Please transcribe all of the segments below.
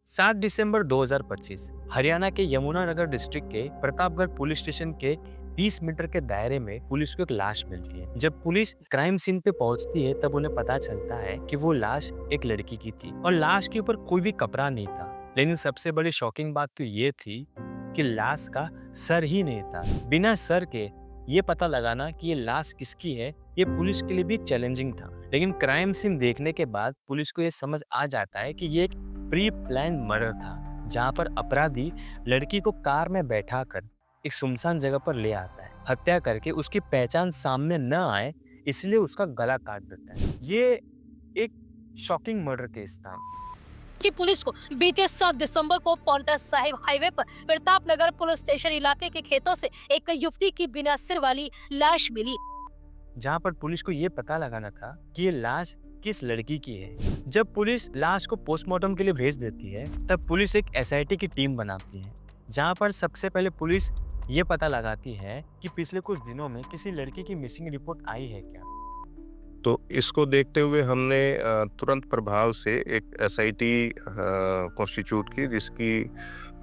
7 दिसंबर 2025 हरियाणा के यमुनानगर डिस्ट्रिक्ट के Pratapgarh police station के 30 मीटर के दायरे में पुलिस को एक लाश मिलती है। जब पुलिस क्राइम सीन पे पहुंचती है तब उन्हें पता चलता है कि वो लाश एक लड़की की थी और लाश के ऊपर कोई भी कपड़ा नहीं था। लेकिन सबसे बड़ी शॉकिंग बात तो ये थी कि लाश का सर ही नहीं था। बिना सर के ये पता लगाना कि ये लाश किसकी है, ये पुलिस के लिए भी चैलेंजिंग था। लेकिन क्राइम सीन देखने के बाद पुलिस को ये समझ आ जाता है कि ये एक प्री प्लान मर्डर था, जहां पर अपराधी लड़की को कार में बैठाकर एक सुनसान जगह पर ले आता है। हत्या करके उसकी पहचान सामने न आए इसलिए उसका गला काट देता है। ये एक शॉकिंग मर्डर केस था। की पुलिस को बीते 7 दिसंबर को पांवटा साहिब हाईवे पर प्रताप नगर पुलिस स्टेशन इलाके के खेतों से एक युवती की बिना सिर वाली लाश मिली। जहां पर पुलिस को ये पता लगाना था कि ये लाश किस लड़की की है। जब पुलिस लाश को पोस्टमार्टम के लिए भेज देती है तब पुलिस एक एसआईटी की टीम बनाती है, जहां पर सबसे पहले पुलिस ये पता लगाती है कि पिछले कुछ दिनों में किसी लड़की की मिसिंग रिपोर्ट आई है क्या। तो इसको देखते हुए हमने तुरंत प्रभाव से एक एसआईटी कॉन्स्टिट्यूट की, जिसकी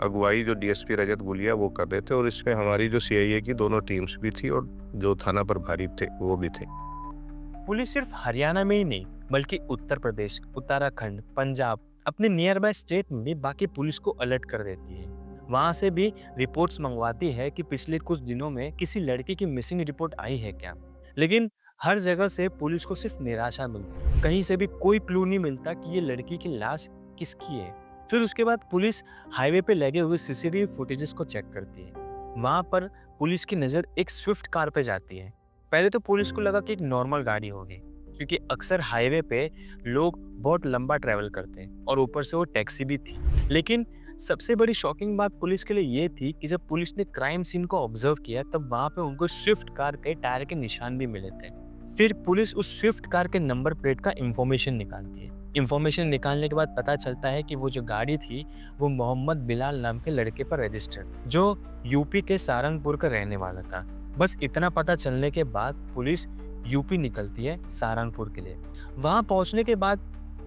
अगुवाई जो डीएसपी रजत गुलिया वो कर रहे थे, और इसमें हमारी जो सीआईए की दोनों टीम्स भी थी और जो थाना प्रभारी थे वो भी थे। पुलिस सिर्फ हरियाणा में ही नहीं बल्कि उत्तर प्रदेश, उत्तराखंड, पंजाब, अपने नियर बाय स्टेट में भी बाकी पुलिस को अलर्ट कर देती है। वहां से भी रिपोर्ट्स मंगवाती है कि पिछले कुछ दिनों में किसी लड़की की मिसिंग रिपोर्ट आई है क्या। लेकिन हर जगह से पुलिस को सिर्फ निराशा मिलती है, कहीं से भी कोई क्लू नहीं मिलता कि ये लड़की की लाश किसकी है। फिर उसके बाद पुलिस हाईवे पे लगे हुए सीसीटीवी फुटेजेस को चेक करती है। वहां पर पुलिस की नजर एक स्विफ्ट कार पे जाती है। पहले तो पुलिस को लगा कि एक नॉर्मल गाड़ी होगी, क्योंकि अक्सर हाईवे पे लोग बहुत लंबा ट्रैवल करते हैं और ऊपर से वो टैक्सी भी थी। लेकिन सबसे बड़ी शॉकिंग बात पुलिस के लिए ये थी कि जब पुलिस ने क्राइम सीन को ऑब्जर्व किया तब वहां पे उनको स्विफ्ट कार के टायर के निशान भी मिले थे। फिर पुलिस उस स्विफ्ट कार के नंबर प्लेट का इंफॉर्मेशन निकालती है। इंफॉर्मेशन निकालने के बाद पता चलता है कि वो जो गाड़ी थी वो मोहम्मद बिलाल नाम के लड़के पर रजिस्टर्ड, जो यूपी के सहारनपुर का रहने वाला था। बस इतना पता चलने के बाद पुलिस यूपी निकलती है सहारनपुर के लिए। वहां पहुंचने के बाद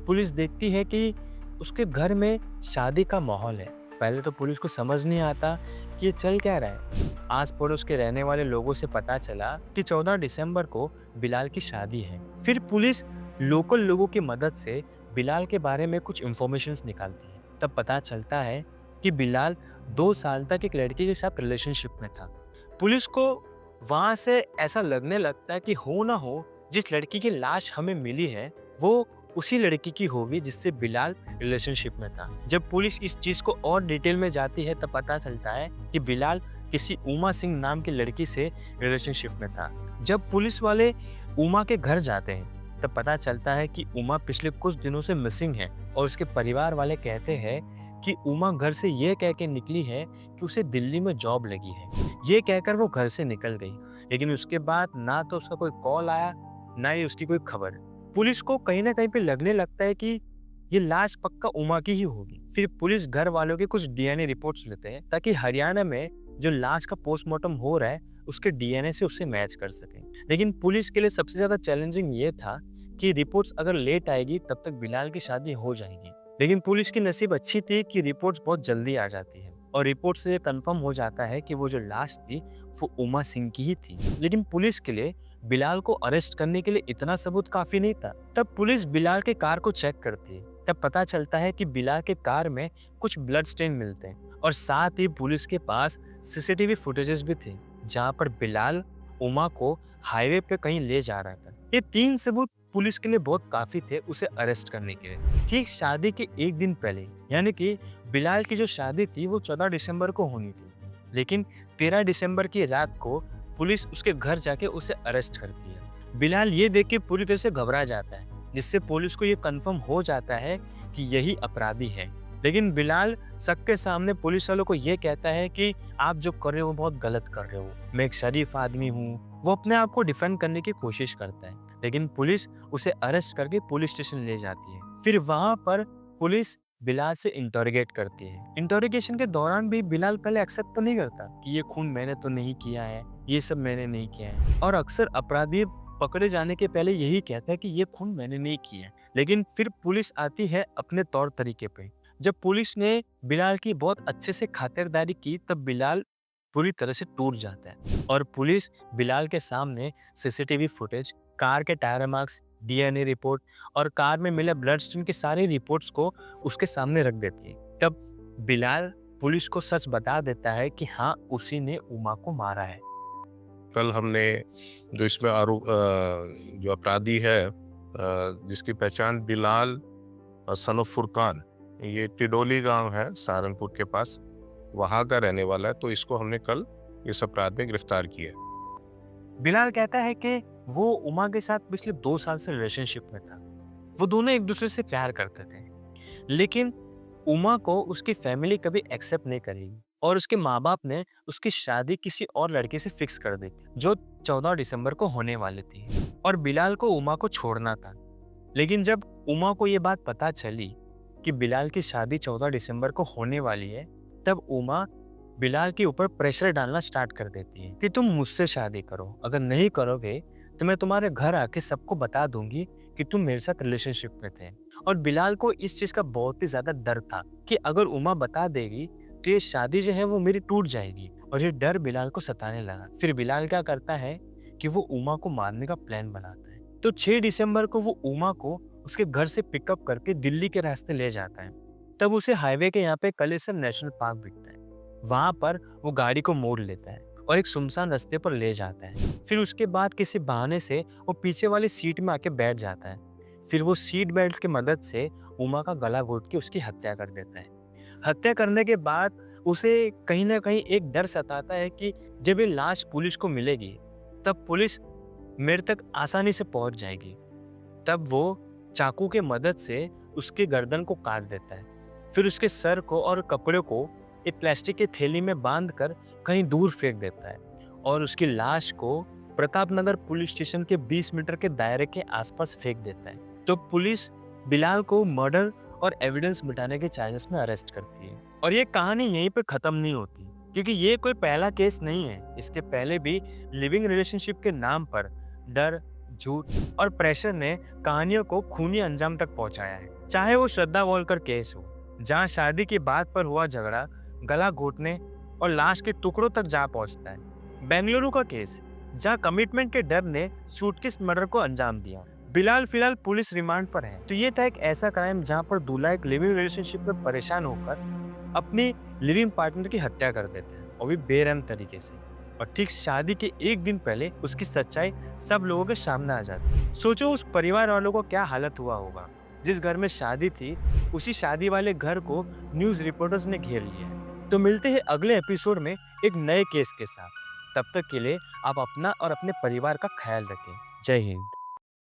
पुलिस देखती है कि उसके घर में शादी का माहौल है। पहले तो पुलिस को समझ नहीं आता कि ये चल क्या रहा है। आस पड़ोस के रहने वाले लोगों से पता चला कि 14 दिसंबर को बिलाल की शादी है। फिर पुलिस लोकल लोगों की मदद से बिलाल के बारे में कुछ इंफॉर्मेशंस निकालती है। तब पता चलता है कि बिलाल 2 साल तक एक लड़की के साथ रिलेशनशिप में था। पुलिस को वहां से ऐसा लगने लगता है कि हो ना हो जिस लड़की की लाश हमें मिली है वो उसी लड़की की होगी जिससे बिलाल रिलेशनशिप में था। जब पुलिस इस चीज को और डिटेल में जाती है तब पता चलता है कि बिलाल किसी उमा सिंह नाम की लड़की से रिलेशनशिप में था। जब पुलिस वाले उमा के घर जाते हैं तब पता चलता है कि उमा पिछले कुछ दिनों से मिसिंग है और उसके परिवार वाले कहते हैं कि उमा घर से ये कह के निकली है कि उसे दिल्ली में जॉब लगी है। ये कहकर वो घर से निकल गई, लेकिन उसके बाद ना तो उसका कोई कॉल आया ना ही उसकी कोई खबर। पुलिस को कहीं ना कहीं पे लगने लगता है कि ये लाश पक्का उमा की ही होगी। फिर पुलिस घर वालों के कुछ डीएनए रिपोर्ट्स लेते हैं ताकि हरियाणा में जो लाश का पोस्टमार्टम हो रहा है उसके डीएनए से उससे मैच कर सके। लेकिन पुलिस के लिए सबसे ज्यादा चैलेंजिंग ये था कि रिपोर्ट्स अगर लेट आएगी तब तक बिलाल की शादी हो जाएगी। लेकिन पुलिस की नसीब अच्छी थी कि रिपोर्ट्स बहुत जल्दी आ जाती है और रिपोर्ट से कंफर्म हो जाता है कि वो जो लाश थी वो उमा सिंह की ही थी। लेकिन पुलिस के लिए बिलाल को अरेस्ट करने के लिए इतना सबूत काफी नहीं था। तब पुलिस बिलाल के कार को चेक करती है। तब पता चलता है कि बिलाल के कार में कुछ ब्लड स्टेन मिलते हैं और साथ ही पुलिस के पास सीसीटीवी फुटेजेस भी थे जहां पर बिलाल उमा को हाईवे पे कहीं ले जा रहा था। ये 3 सबूत पुलिस के लिए बहुत काफी थे उसे अरेस्ट करने के लिए। ठीक शादी के एक दिन पहले, यानी कि बिलाल की जो शादी थी वो 14 दिसंबर को होनी थी, लेकिन 13 दिसंबर की रात को पुलिस उसके घर जाके उसे अरेस्ट करती है। बिलाल ये देख के पूरी तरह से घबरा जाता है, जिससे पुलिस को ये कंफर्म हो जाता है कि यही अपराधी है। लेकिन बिलाल सबके सामने पुलिस वालों को ये कहता है कि आप जो कर रहे हो बहुत गलत कर रहे हो, मैं एक शरीफ आदमी हूँ। वो अपने आप को डिफेंड करने की कोशिश करता है, लेकिन पुलिस उसे अरेस्ट करके पुलिस स्टेशन ले जाती है। फिर वहां पर पुलिस बिलाल से इंटरोगेट करती है। इंटरोगेशन के दौरान भी बिलाल पहले एक्सेप्ट तो नहीं करता कि ये खून मैंने तो नहीं किया है, ये सब मैंने नहीं किया है। और अक्सर अपराधी पकड़े जाने के पहले यही कहता है कि ये खून मैंने नहीं किया है। लेकिन फिर पुलिस आती है अपने तौर तरीके पे। जब पुलिस ने बिलाल की बहुत अच्छे से खातिरदारी की तब बिलाल पूरी तरह से टूट जाता है और पुलिस बिलाल के सामने सीसीटीवी फुटेज, कार के टायर मार्क्स, डीएनए रिपोर्ट और कार में मिले ब्लड स्टेन की सारी रिपोर्ट्स को उसके सामने रख देती है। तब बिलाल पुलिस को सच बता देता है कि हाँ, उसी ने उमा को मारा है। कल हमने जो इसमें जो अपराधी है जिसकी पहचान बिलाल सन ऑफ फुरकान, ये टिडोली गांव है सहारनपुर के पास, वहां का रहने वाला है। तो इसको हमने कल इस अपराध में गिरफ्तार किया। बिलाल कहता है कि वो उमा के साथ पिछले 2 साल से रिलेशनशिप में था। वो दोनों एक दूसरे से प्यार करते थे, लेकिन उमा को उसकी फैमिली कभी एक्सेप्ट नहीं करेगी और उसके माँ बाप ने उसकी शादी किसी और लड़के से फिक्स कर दी थी जो 14 दिसंबर को होने वाली थी और बिलाल को उमा को छोड़ना था। लेकिन जब उमा को ये बात पता चली कि बिलाल की शादी 14 दिसंबर को होने वाली है, तब उमा बिलाल के ऊपर प्रेशर डालना स्टार्ट कर देती है कि तुम मुझसे शादी करो, अगर नहीं करोगे तो मैं तुम्हारे घर आके सबको बता दूंगी कि तुम मेरे साथ रिलेशनशिप में थे। और बिलाल को इस चीज का बहुत ही ज्यादा डर था कि अगर उमा बता देगी तो ये शादी जो है वो मेरी टूट जाएगी, और ये डर बिलाल को सताने लगा। फिर बिलाल क्या करता है कि वो उमा को मारने का प्लान बनाता है। तो 6 दिसंबर को वो उमा को उसके घर से पिकअप करके दिल्ली के रास्ते ले जाता है। तब उसे हाईवे के यहाँ पे कलेसर नेशनल पार्क दिखता है। वहां पर वो गाड़ी को मोड़ लेता है और एक सुनसान रास्ते पर ले जाता है। फिर उसके बाद किसी बहाने से वो पीछे वाली सीट में आके बैठ जाता है। फिर वो सीट बेल्ट की मदद से उमा का गला घोट के उसकी हत्या कर देता है। हत्या करने के बाद उसे कहीं ना कहीं एक डर सताता है कि जब ये लाश पुलिस को मिलेगी तब पुलिस मेरे तक आसानी से पहुंच जाएगी। तब वो चाकू के मदद से उसके गर्दन को काट देता है। फिर उसके सर को और कपड़े को एक प्लास्टिक की थैली में बांधकर कहीं दूर फेंक देता है और उसकी लाश को प्रतापनगर पुलिस स्टेशन के 20 मीटर के दायरे के आसपास फेंक देता है। तो पुलिस बिलाल को मर्डर और एविडेंस मिटाने के चार्जेस में अरेस्ट करती है। और ये कहानी यहीं पे खत्म नहीं होती, क्योंकि ये कोई पहला केस नहीं है। इसके पहले भी लिविंग रिलेशनशिप के नाम पर डर, झूठ और प्रेशर ने कहानियों को खूनी अंजाम तक पहुंचाया है। चाहे वो श्रद्धा वोलकर केस हो, जहां शादी की बात पर हुआ झगड़ा गला घोटने और लाश के टुकड़ों तक जा पहुंचता है, बेंगलुरु का केस जहां कमिटमेंट के डर ने सूटकेस मर्डर को अंजाम दिया। बिलाल फिलहाल पुलिस रिमांड पर है। तो ये था एक ऐसा क्राइम जहां पर दूल्हा एक लिविंग रिलेशनशिप में परेशान होकर अपनी लिविंग पार्टनर की हत्या कर देता है, और भी बेरहम तरीके से। और ठीक शादी के एक दिन पहले उसकी सच्चाई सब लोगों के सामने आ जाती है। सोचो उस परिवार वालों को क्या हालत हुआ होगा। जिस घर में शादी थी उसी शादी वाले घर को न्यूज रिपोर्टर्स ने घेर लिया। तो मिलते हैं अगले एपिसोड में एक नए केस के साथ। तब तक के लिए आप अपना और अपने परिवार का ख्याल रखें। जय हिंद।